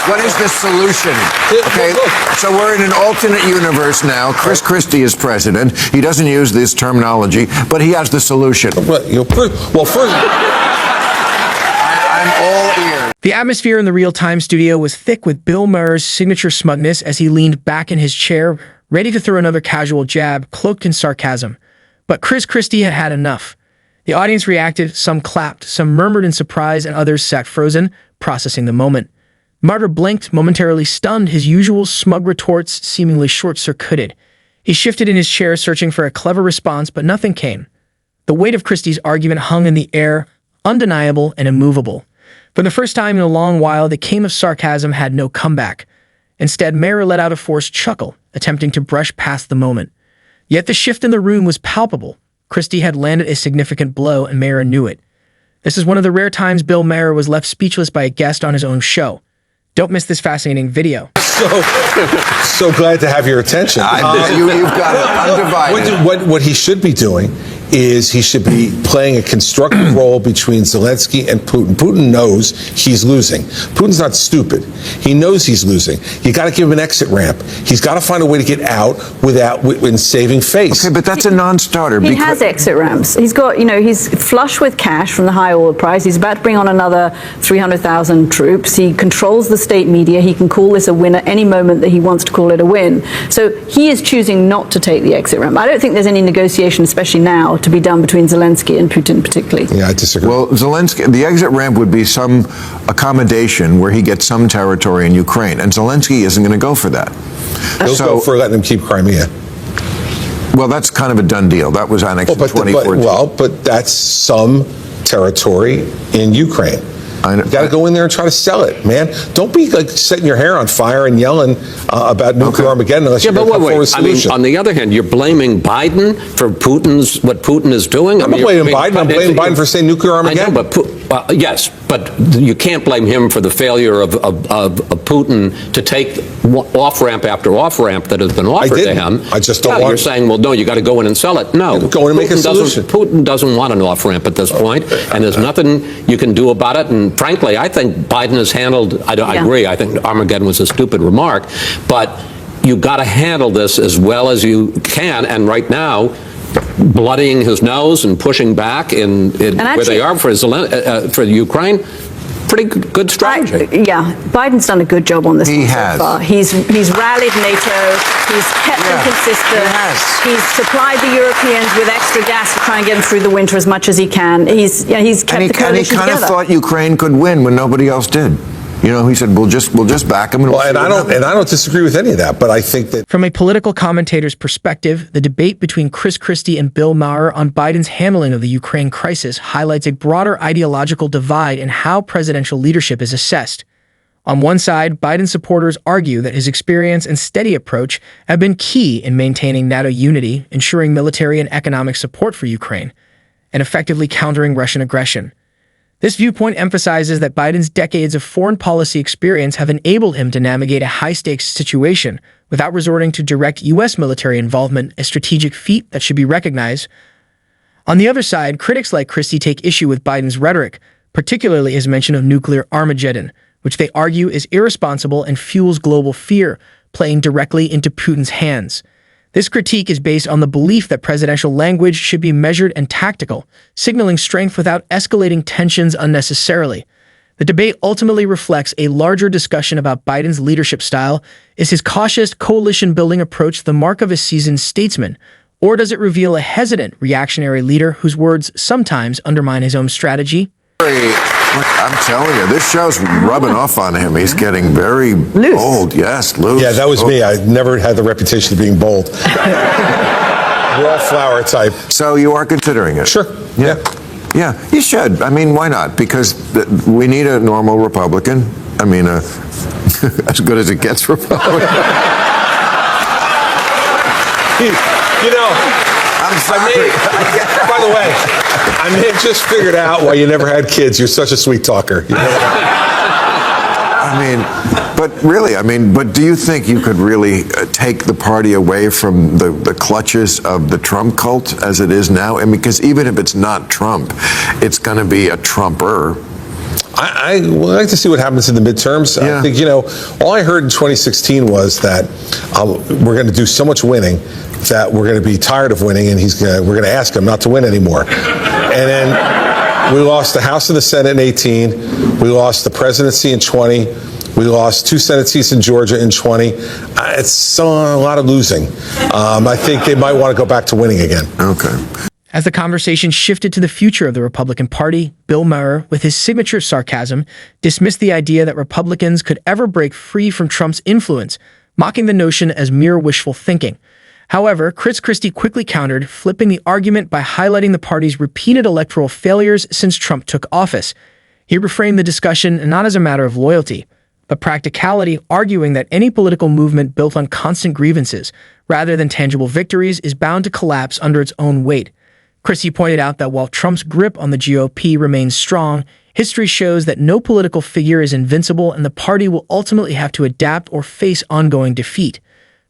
What is the solution? Okay, so we're in an alternate universe now. Christie is president. He doesn't use this terminology, but he has the solution. Well, first, I'm all ears. The atmosphere in the real-time studio was thick with Bill Maher's signature smugness as he leaned back in his chair, ready to throw another casual jab, cloaked in sarcasm. But Christie had had enough. The audience reacted, some clapped, some murmured in surprise, and others sat frozen, processing the moment. Maher blinked, momentarily stunned, his usual smug retorts seemingly short-circuited. He shifted in his chair, searching for a clever response, but nothing came. The weight of Christie's argument hung in the air, undeniable and immovable. For the first time in a long while, the game of sarcasm had no comeback. Instead, Maher let out a forced chuckle, attempting to brush past the moment. Yet the shift in the room was palpable. Christie had landed a significant blow, and Maher knew it. This is one of the rare times Bill Maher was left speechless by a guest on his own show. Don't miss this fascinating video. So glad to have your attention. You've got it undivided. What he should be doing is he should be playing a constructive role between Zelensky and Putin. Putin knows he's losing. Putin's not stupid. He knows he's losing. You got to give him an exit ramp. He's got to find a way to get out in saving face. Okay, but that's a non-starter. He has exit ramps. He's got, he's flush with cash from the high oil price. He's about to bring on another 300,000 troops. He controls the state media. He can call this a win at any moment that he wants to call it a win. So he is choosing not to take the exit ramp. I don't think there's any negotiation, especially now, to be done between Zelensky and Putin particularly. Yeah, I disagree. Well, Zelensky, the exit ramp would be some accommodation where he gets some territory in Ukraine, and Zelensky isn't going to go for that. He'll go for letting him keep Crimea. Well, that's kind of a done deal. That was annexed in 2014. But that's some territory in Ukraine. You got to go in there and try to sell it, man. Don't be like setting your hair on fire and yelling about nuclear Armageddon unless you're going to come forward with a solution. I mean, on the other hand, you're blaming Biden for what Putin is doing. I'm not blaming Biden. I'm blaming Biden for saying nuclear Armageddon. I know, but yes, but you can't blame him for the failure of Putin to take off-ramp after off-ramp that has been offered to him. I just don't want. You're saying, well, no, you got to go in and sell it. No, go in and make a solution. Putin doesn't want an off-ramp at this point, and there's nothing you can do about it. And frankly, I think Biden has handled. I agree. I think Armageddon was a stupid remark, but you got to handle this as well as you can. And right now, bloodying his nose and pushing back where they are for Ukraine. Pretty good strategy. Biden's done a good job on this so far. He's rallied NATO. He's kept them consistent. He's supplied the Europeans with extra gas to try and get them through the winter as much as he can. He's kept the coalition together. And he kind of thought Ukraine could win when nobody else did. He said, we'll just back him. And I don't disagree with any of that, but I think that from a political commentator's perspective, the debate between Christie and Bill Maher on Biden's handling of the Ukraine crisis highlights a broader ideological divide in how presidential leadership is assessed. On one side, Biden supporters argue that his experience and steady approach have been key in maintaining NATO unity, ensuring military and economic support for Ukraine, and effectively countering Russian aggression. This viewpoint emphasizes that Biden's decades of foreign policy experience have enabled him to navigate a high-stakes situation without resorting to direct U.S. military involvement, a strategic feat that should be recognized. On the other side, critics like Christie take issue with Biden's rhetoric, particularly his mention of nuclear Armageddon, which they argue is irresponsible and fuels global fear, playing directly into Putin's hands. This critique is based on the belief that presidential language should be measured and tactical, signaling strength without escalating tensions unnecessarily. The debate ultimately reflects a larger discussion about Biden's leadership style. Is his cautious, coalition-building approach the mark of a seasoned statesman, or does it reveal a hesitant, reactionary leader whose words sometimes undermine his own strategy? I'm telling you, this show's rubbing off on him. He's getting very bold. Yes, loose. Yeah, that was me. I never had the reputation of being bold. Wallflower type. So you are considering it? Sure. Yeah, you should. I mean, why not? Because we need a normal Republican. I mean, as good as it gets Republican. I'm sorry. By the way, I may have just figured out why you never had kids. You're such a sweet talker. But do you think you could really take the party away from the clutches of the Trump cult as it is now? I mean, because even if it's not Trump, it's going to be a Trumper. I would like to see what happens in the midterms. Yeah. I think, all I heard in 2016 was that we're going to do so much winning that we're going to be tired of winning, and we're going to ask him not to win anymore. And then we lost the House and the Senate in 18. We lost the presidency in 20. We lost 2 Senate seats in Georgia in 20. It's a lot of losing. I think they might want to go back to winning again. Okay. As the conversation shifted to the future of the Republican Party, Bill Maher, with his signature sarcasm, dismissed the idea that Republicans could ever break free from Trump's influence, mocking the notion as mere wishful thinking. However, Christie quickly countered, flipping the argument by highlighting the party's repeated electoral failures since Trump took office. He reframed the discussion not as a matter of loyalty, but practicality, arguing that any political movement built on constant grievances, rather than tangible victories, is bound to collapse under its own weight. Christie pointed out that while Trump's grip on the GOP remains strong, history shows that no political figure is invincible and the party will ultimately have to adapt or face ongoing defeat.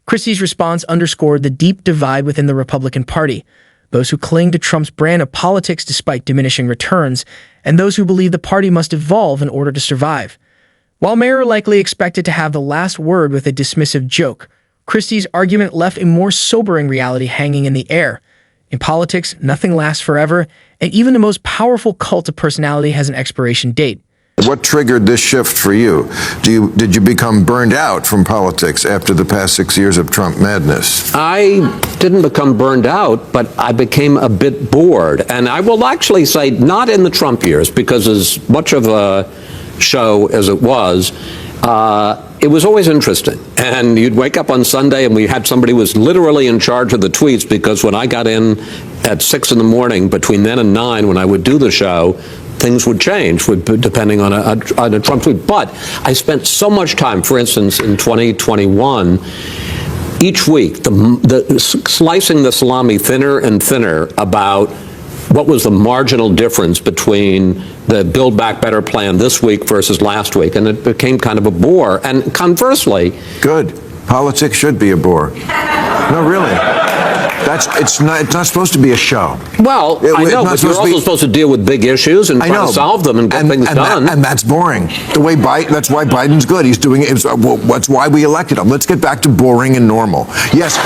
Christie's response underscored the deep divide within the Republican Party, those who cling to Trump's brand of politics despite diminishing returns, and those who believe the party must evolve in order to survive. While Maher likely expected to have the last word with a dismissive joke, Christie's argument left a more sobering reality hanging in the air. In politics, nothing lasts forever, and even the most powerful cult of personality has an expiration date. What triggered this shift for you? Did you become burned out from politics after the past 6 years of Trump madness? I didn't become burned out, but I became a bit bored. And I will actually say not in the Trump years, because as much of a show as it was always interesting. And you'd wake up on Sunday and we had somebody who was literally in charge of the tweets, because when I got in at 6 in the morning, between then and 9, when I would do the show, things would change depending on a Trump tweet. But I spent so much time, for instance, in 2021, each week, slicing the salami thinner and thinner about what was the marginal difference between the Build Back Better plan this week versus last week, and it became kind of a bore. And conversely, good. Politics should be a bore. No, really. It's not supposed to be a show. Well, I know, but you're also supposed to deal with big issues and try to solve them and get things done. And that's boring. That's why Biden's good. He's doing it. That's why we elected him. Let's get back to boring and normal. Yes,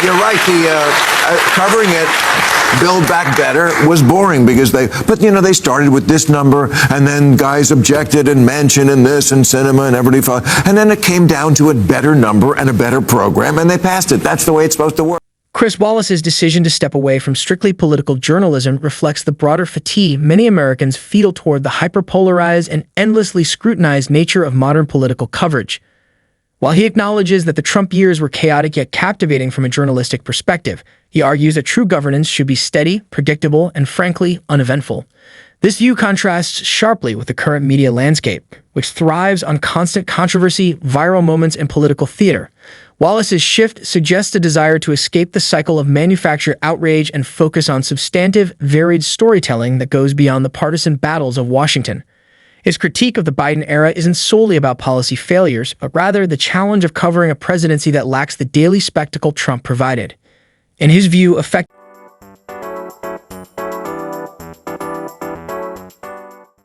you're right. Covering it, Build Back Better, was boring because they started with this number, and then guys objected and Manchin and this and Cinema and everybody fought, and then it came down to a better number and a better program, and they passed it. That's the way it's supposed to work. Chris Wallace's decision to step away from strictly political journalism reflects the broader fatigue many Americans feel toward the hyperpolarized and endlessly scrutinized nature of modern political coverage. While he acknowledges that the Trump years were chaotic yet captivating from a journalistic perspective, he argues that true governance should be steady, predictable, and frankly, uneventful. This view contrasts sharply with the current media landscape, which thrives on constant controversy, viral moments, and political theater. Wallace's shift suggests a desire to escape the cycle of manufactured outrage and focus on substantive, varied storytelling that goes beyond the partisan battles of Washington. His critique of the Biden era isn't solely about policy failures, but rather the challenge of covering a presidency that lacks the daily spectacle Trump provided. In his view,